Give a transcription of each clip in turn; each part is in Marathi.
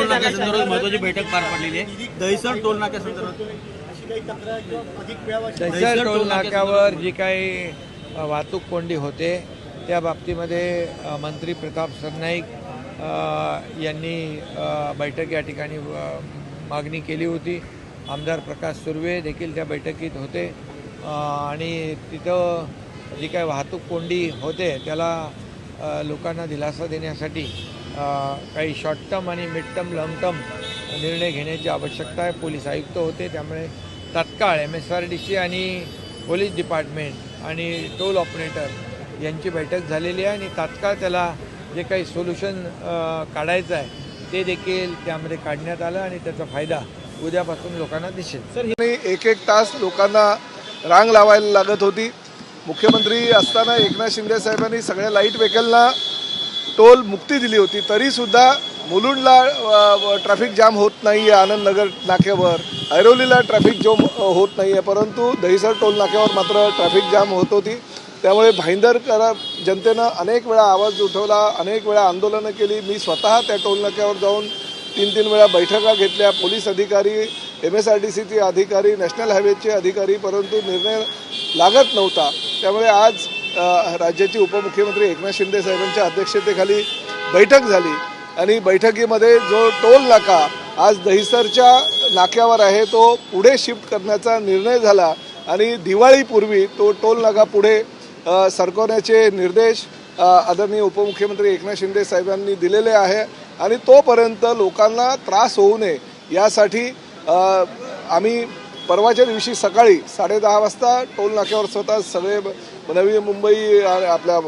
टोल नाक्यासंदर्भात महत्त्वाची बैठक पार पडलेली आहे। दहिसर टोल नाक्यासंदर्भात अशी काही तक्रार किंवा अधिक वेळा दहिसर टोल नाक्यावर जी काही वाहतूक कोंडी होते त्या बाबतीमध्ये मंत्री प्रताप सरनाईक यांनी बैठक या ठिकाणी मागणी केली होती। आमदार प्रकाश सुर्वे देखील त्या बैठकीत होते आणि तिथं जी काही वाहतूक कोंडी होते त्याला लोकांना दिलासा देण्यासाठी काही शॉर्ट टर्म आणि मिड टर्म लॉंग टर्म निर्णय घेण्याची आवश्यकता आहे। पोलीस आयुक्त होते, त्यामुळे तात्काळ MSRDC आणि पोलीस डिपार्टमेंट आणि टोल ऑपरेटर यांची बैठक झालेली आहे आणि तात्काळ त्याला जे काही सोल्युशन काढायचं आहे ते देखील त्यामध्ये काढण्यात आलं आणि त्याचा फायदा उद्यापासून लोकांना दिसेल। सर, एक तास लोकांना रांग लावायला लागत होती। मुख्यमंत्री असताना एकनाथ शिंदे साहेबांनी सगळ्या लाईट व्हेकलला टोल मुक्ती दिली होती, तरीसुद्धा मुलुंडला ट्रॅफिक जाम होत नाही आहे, आनंदनगर नाक्यावर ऐरोलीला ट्रॅफिक जाम होत नाही आहे, परंतु दहिसर टोल नाक्यावर मात्र ट्रॅफिक जाम होत होती। त्यामुळे भाईंदरकर जनतेनं अनेक वेळा आवाज उठवला, अनेक वेळा आंदोलनं केली। मी स्वतः त्या टोल नाक्यावर जाऊन 3-3 वेळा बैठका घेतल्या, पोलीस अधिकारी, MSRDCचे अधिकारी, नॅशनल हायवेचे अधिकारी, परंतु निर्णय लागत नव्हता। त्यामुळे आज राज्याचे उपमुख्यमंत्री एकनाथ शिंदे साहेबांच्या अध्यक्षतेखाली बैठक झाली आणि बैठकीमध्ये जो टोल नाका आज दहिसरच्या नाक्यावर आहे तो पुढे शिफ्ट करण्याचा निर्णय झाला आणि दिवाळीपूर्वी तो टोल नाका पुढे सरकवण्याचे निर्देश आदरणीय उपमुख्यमंत्री एकनाथ शिंदे साहेबांनी दिलेले आहे आणि तोपर्यंत लोकांना त्रास होऊ नये यासाठी आम्ही परवाच्या दिवशी सकाळी 10:30 वाजता टोल नाक्यावर स्वतः सगळे नवी मुंबई आपल्या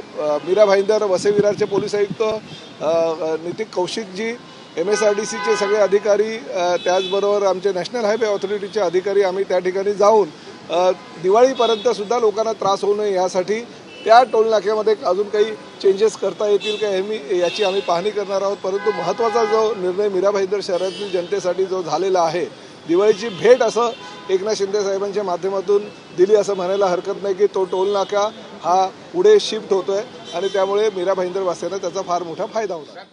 मीरा भाईंदर वसई विरारचे पोलीस आयुक्त नितीन कौशिकजी, MSRDCचे सगळे अधिकारी, त्याचबरोबर आमचे नॅशनल हायवे ऑथॉरिटीचे अधिकारी आम्ही त्या ठिकाणी जाऊन दिवाळीपर्यंत सुद्धा लोकांना त्रास होऊ नये यासाठी त्या टोल नाक्यामध्ये अजून काही चेंजेस करता येतील का याची आम्ही पाहणी करणार आहोत। परंतु महत्त्वाचा जो निर्णय मीरा भाईंदर शहरातील जनतेसाठी जो झालेला आहे, दिवाळीची भेट असं एकनाथ शिंदे साहेबांच्या माध्यमातून दिली असं म्हणायला हरकत नाही की तो टोल नाका हा पुढे शिफ्ट होतोय आणि त्यामुळे मीरा भाईंदर वासियांना त्याचा फार मोठा फायदा होता।